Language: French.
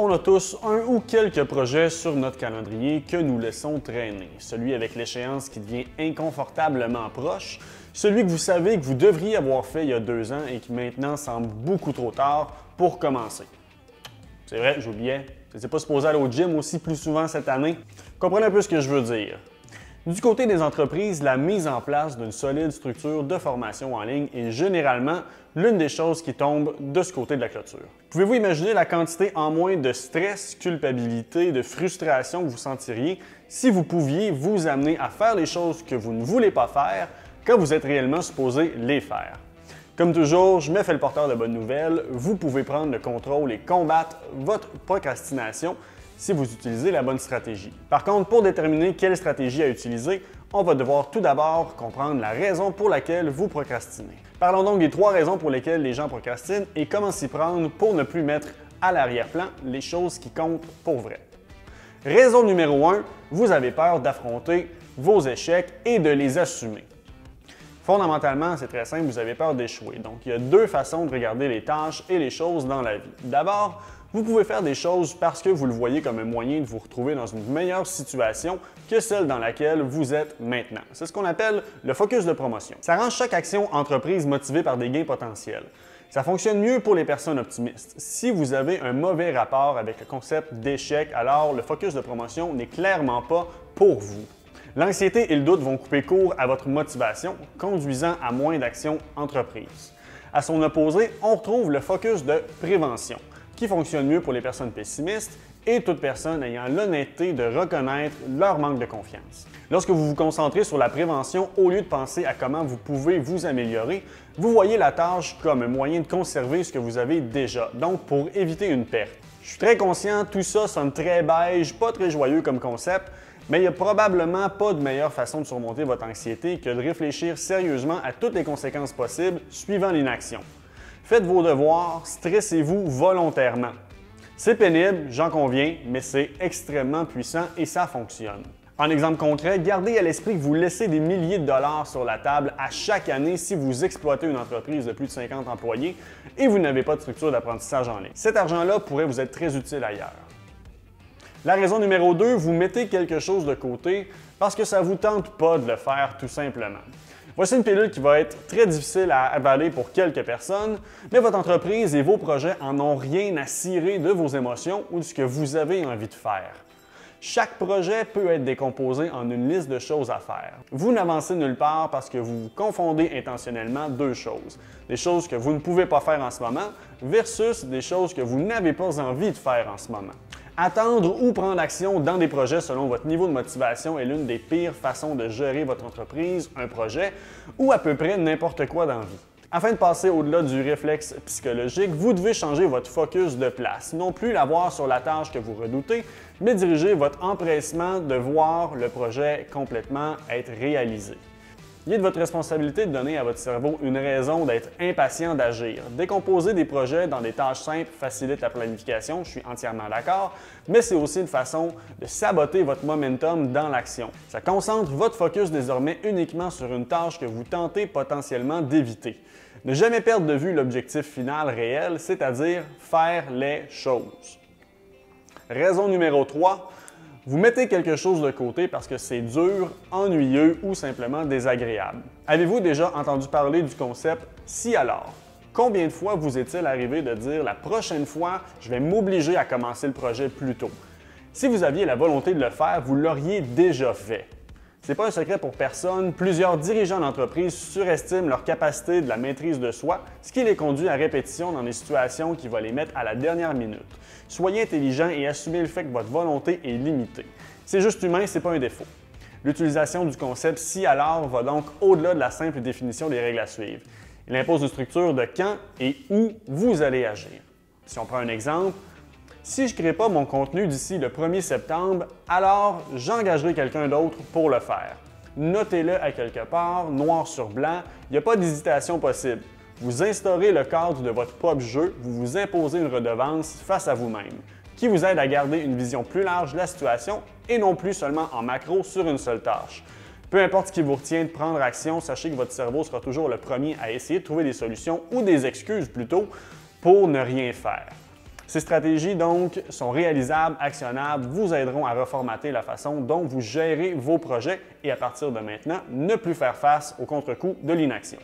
On a tous un ou quelques projets sur notre calendrier que nous laissons traîner. Celui avec l'échéance qui devient inconfortablement proche, celui que vous savez que vous devriez avoir fait il y a 2 ans et qui maintenant semble beaucoup trop tard pour commencer. C'est vrai, j'oubliais, je n'étais pas supposé aller au gym aussi plus souvent cette année. Comprenez un peu ce que je veux dire. Du côté des entreprises, la mise en place d'une solide structure de formation en ligne est généralement l'une des choses qui tombe de ce côté de la clôture. Pouvez-vous imaginer la quantité en moins de stress, culpabilité, de frustration que vous sentiriez si vous pouviez vous amener à faire les choses que vous ne voulez pas faire quand vous êtes réellement supposé les faire? Comme toujours, je me fais le porteur de bonnes nouvelles. Vous pouvez prendre le contrôle et combattre votre procrastination si vous utilisez la bonne stratégie. Par contre, pour déterminer quelle stratégie à utiliser, on va devoir tout d'abord comprendre la raison pour laquelle vous procrastinez. Parlons donc des 3 raisons pour lesquelles les gens procrastinent et comment s'y prendre pour ne plus mettre à l'arrière-plan les choses qui comptent pour vrai. Raison numéro 1, vous avez peur d'affronter vos échecs et de les assumer. Fondamentalement, c'est très simple, vous avez peur d'échouer. Donc, il y a 2 façons de regarder les tâches et les choses dans la vie. D'abord, vous pouvez faire des choses parce que vous le voyez comme un moyen de vous retrouver dans une meilleure situation que celle dans laquelle vous êtes maintenant. C'est ce qu'on appelle le focus de promotion. Ça rend chaque action entreprise motivée par des gains potentiels. Ça fonctionne mieux pour les personnes optimistes. Si vous avez un mauvais rapport avec le concept d'échec, alors le focus de promotion n'est clairement pas pour vous. L'anxiété et le doute vont couper court à votre motivation, conduisant à moins d'actions entreprises. À son opposé, on retrouve le focus de prévention, qui fonctionne mieux pour les personnes pessimistes et toute personne ayant l'honnêteté de reconnaître leur manque de confiance. Lorsque vous vous concentrez sur la prévention au lieu de penser à comment vous pouvez vous améliorer, vous voyez la tâche comme un moyen de conserver ce que vous avez déjà, donc pour éviter une perte. Je suis très conscient, tout ça sonne très beige, pas très joyeux comme concept, mais il n'y a probablement pas de meilleure façon de surmonter votre anxiété que de réfléchir sérieusement à toutes les conséquences possibles suivant l'inaction. Faites vos devoirs, stressez-vous volontairement. C'est pénible, j'en conviens, mais c'est extrêmement puissant et ça fonctionne. En exemple concret, gardez à l'esprit que vous laissez des milliers de dollars sur la table à chaque année si vous exploitez une entreprise de plus de 50 employés et vous n'avez pas de structure d'apprentissage en ligne. Cet argent-là pourrait vous être très utile ailleurs. La raison numéro 2, vous mettez quelque chose de côté parce que ça ne vous tente pas de le faire tout simplement. Voici une pilule qui va être très difficile à avaler pour quelques personnes, mais votre entreprise et vos projets en ont rien à cirer de vos émotions ou de ce que vous avez envie de faire. Chaque projet peut être décomposé en une liste de choses à faire. Vous n'avancez nulle part parce que vous confondez intentionnellement 2 choses. Des choses que vous ne pouvez pas faire en ce moment versus des choses que vous n'avez pas envie de faire en ce moment. Attendre ou prendre action dans des projets selon votre niveau de motivation est l'une des pires façons de gérer votre entreprise, un projet ou à peu près n'importe quoi dans la vie. Afin de passer au-delà du réflexe psychologique, vous devez changer votre focus de place. Non plus l'avoir sur la tâche que vous redoutez, mais diriger votre empressement de voir le projet complètement être réalisé. Il est de votre responsabilité de donner à votre cerveau une raison d'être impatient d'agir. Décomposer des projets dans des tâches simples facilite la planification, je suis entièrement d'accord, mais c'est aussi une façon de saboter votre momentum dans l'action. Ça concentre votre focus désormais uniquement sur une tâche que vous tentez potentiellement d'éviter. Ne jamais perdre de vue l'objectif final réel, c'est-à-dire faire les choses. Raison numéro 3. Vous mettez quelque chose de côté parce que c'est dur, ennuyeux ou simplement désagréable. Avez-vous déjà entendu parler du concept « si alors ». Combien de fois vous est-il arrivé de dire « la prochaine fois, je vais m'obliger à commencer le projet plus tôt ». Si vous aviez la volonté de le faire, vous l'auriez déjà fait. C'est pas un secret pour personne, plusieurs dirigeants d'entreprise surestiment leur capacité de la maîtrise de soi, ce qui les conduit à répétition dans des situations qui vont les mettre à la dernière minute. Soyez intelligent et assumez le fait que votre volonté est limitée. C'est juste humain, c'est pas un défaut. L'utilisation du concept « si alors » va donc au-delà de la simple définition des règles à suivre. Il impose une structure de quand et où vous allez agir. Si on prend un exemple, si je ne crée pas mon contenu d'ici le 1er septembre, alors j'engagerai quelqu'un d'autre pour le faire. Notez-le à quelque part, noir sur blanc, il n'y a pas d'hésitation possible. Vous instaurez le cadre de votre propre jeu, vous vous imposez une redevance face à vous-même, qui vous aide à garder une vision plus large de la situation et non plus seulement en macro sur une seule tâche. Peu importe ce qui vous retient de prendre action, sachez que votre cerveau sera toujours le premier à essayer de trouver des solutions ou des excuses plutôt pour ne rien faire. Ces stratégies, donc, sont réalisables, actionnables, vous aideront à reformater la façon dont vous gérez vos projets et à partir de maintenant, ne plus faire face au contre-coup de l'inaction.